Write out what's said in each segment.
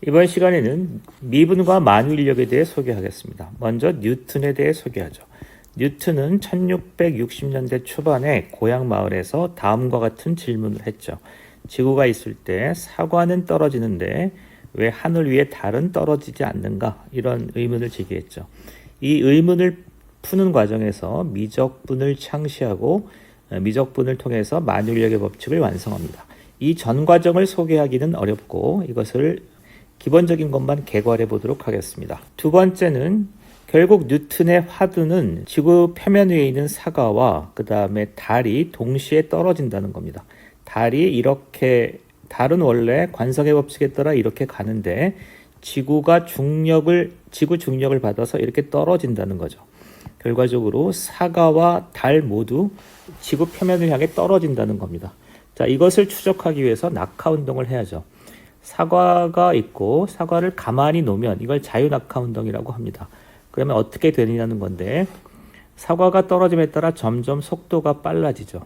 이번 시간에는 미분과 만유인력에 대해 소개하겠습니다. 먼저 뉴턴에 대해 소개하죠. 뉴턴은 1660년대 초반에 고향 마을에서 다음과 같은 질문을 했죠. 지구가 있을 때 사과는 떨어지는데 왜 하늘 위에 달은 떨어지지 않는가? 이런 의문을 제기했죠. 이 의문을 푸는 과정에서 미적분을 창시하고 미적분을 통해서 만유인력의 법칙을 완성합니다. 이 전 과정을 소개하기는 어렵고 이것을 기본적인 것만 개괄해 보도록 하겠습니다. 두 번째는 결국 뉴턴의 화두는 지구 표면 위에 있는 사과와 그 다음에 달이 동시에 떨어진다는 겁니다. 달은 원래 관성의 법칙에 따라 이렇게 가는데 지구 중력을 받아서 이렇게 떨어진다는 거죠. 결과적으로 사과와 달 모두 지구 표면을 향해 떨어진다는 겁니다. 자, 이것을 추적하기 위해서 낙하 운동을 해야죠. 사과가 있고 사과를 가만히 놓으면 이걸 자유낙하 운동이라고 합니다. 그러면 어떻게 되느냐는 건데 사과가 떨어짐에 따라 점점 속도가 빨라지죠.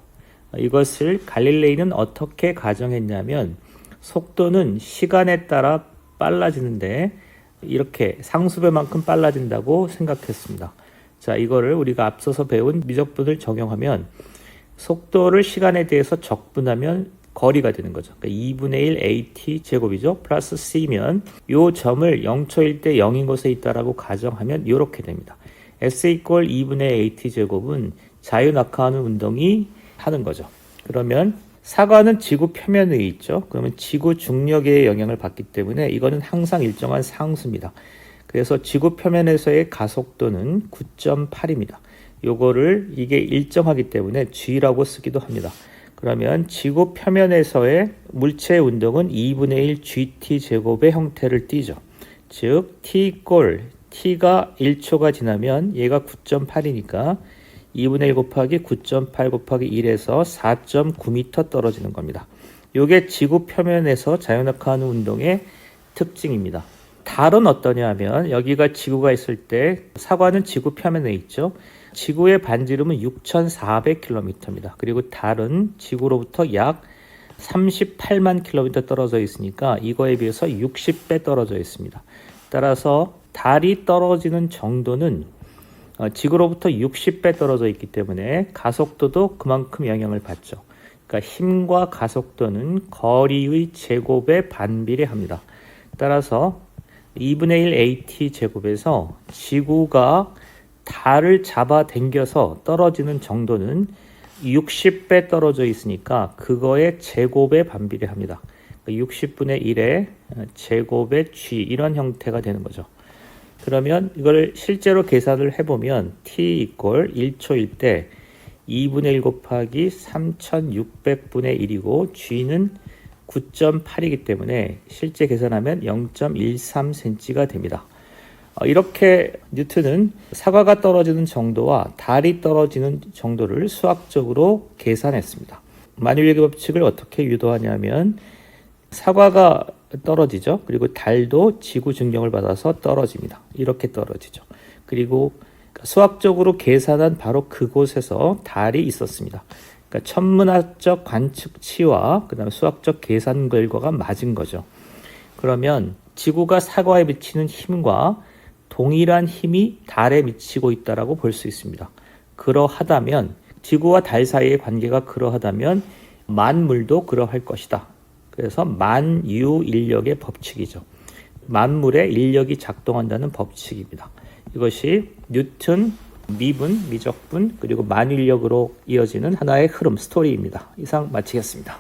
이것을 갈릴레이는 어떻게 가정했냐면 속도는 시간에 따라 빨라지는데 이렇게 상수배만큼 빨라진다고 생각했습니다. 자, 이거를 우리가 앞서서 배운 미적분을 적용하면 속도를 시간에 대해서 적분하면 거리가 되는 거죠. 그러니까 2분의 1 AT 제곱이죠. 플러스 C면 이 점을 0초일 때 0인 곳에 있다라고 가정하면 이렇게 됩니다. S 이퀄 2분의 AT 제곱은 자유낙하하는 운동이 하는 거죠. 그러면 사과는 지구 표면 위에 있죠. 그러면 지구 중력의 영향을 받기 때문에 이거는 항상 일정한 상수입니다. 그래서 지구 표면에서의 가속도는 9.8입니다. 이게 일정하기 때문에 G라고 쓰기도 합니다. 그러면 지구 표면에서의 물체의 운동은 2분의 1 GT 제곱의 형태를 띠죠. 즉 T가 1초가 지나면 얘가 9.8이니까 2분의 1 곱하기 9.8 곱하기 1에서 4.9m 떨어지는 겁니다. 이게 지구 표면에서 자유낙하하는 운동의 특징입니다. 달은 어떠냐 하면 여기가 지구가 있을 때 사과는 지구 표면에 있죠. 지구의 반지름은 6,400km입니다. 그리고 달은 지구로부터 약 38만 km 떨어져 있으니까 이거에 비해서 60배 떨어져 있습니다. 따라서 달이 떨어지는 정도는 지구로부터 60배 떨어져 있기 때문에 가속도도 그만큼 영향을 받죠. 그러니까 힘과 가속도는 거리의 제곱에 반비례합니다. 따라서 2분의 1 AT 제곱에서 지구가 달을 잡아당겨서 떨어지는 정도는 60배 떨어져 있으니까 그거의 제곱에 반비례합니다. 60분의 1의 제곱의 G 이런 형태가 되는 거죠. 그러면 이걸 실제로 계산을 해보면 T 이퀄 1초일 때 2분의 1 곱하기 3600분의 1이고 G는 9.8이기 때문에 실제 계산하면 0.13cm가 됩니다. 이렇게 뉴턴은 사과가 떨어지는 정도와 달이 떨어지는 정도를 수학적으로 계산했습니다. 만유인력의 법칙을 어떻게 유도하냐면 사과가 떨어지죠. 그리고 달도 지구 중력을 받아서 떨어집니다. 이렇게 떨어지죠. 그리고 수학적으로 계산한 바로 그곳에서 달이 있었습니다. 그러니까 천문학적 관측치와 그다음에 수학적 계산 결과가 맞은 거죠. 그러면 지구가 사과에 미치는 힘과 동일한 힘이 달에 미치고 있다라고 볼 수 있습니다. 그러하다면 지구와 달 사이의 관계가 그러하다면 만물도 그러할 것이다. 그래서 만유인력의 법칙이죠. 만물에 인력이 작동한다는 법칙입니다. 이것이 뉴턴, 미분, 미적분, 그리고 만유인력으로 이어지는 하나의 흐름, 스토리입니다. 이상 마치겠습니다.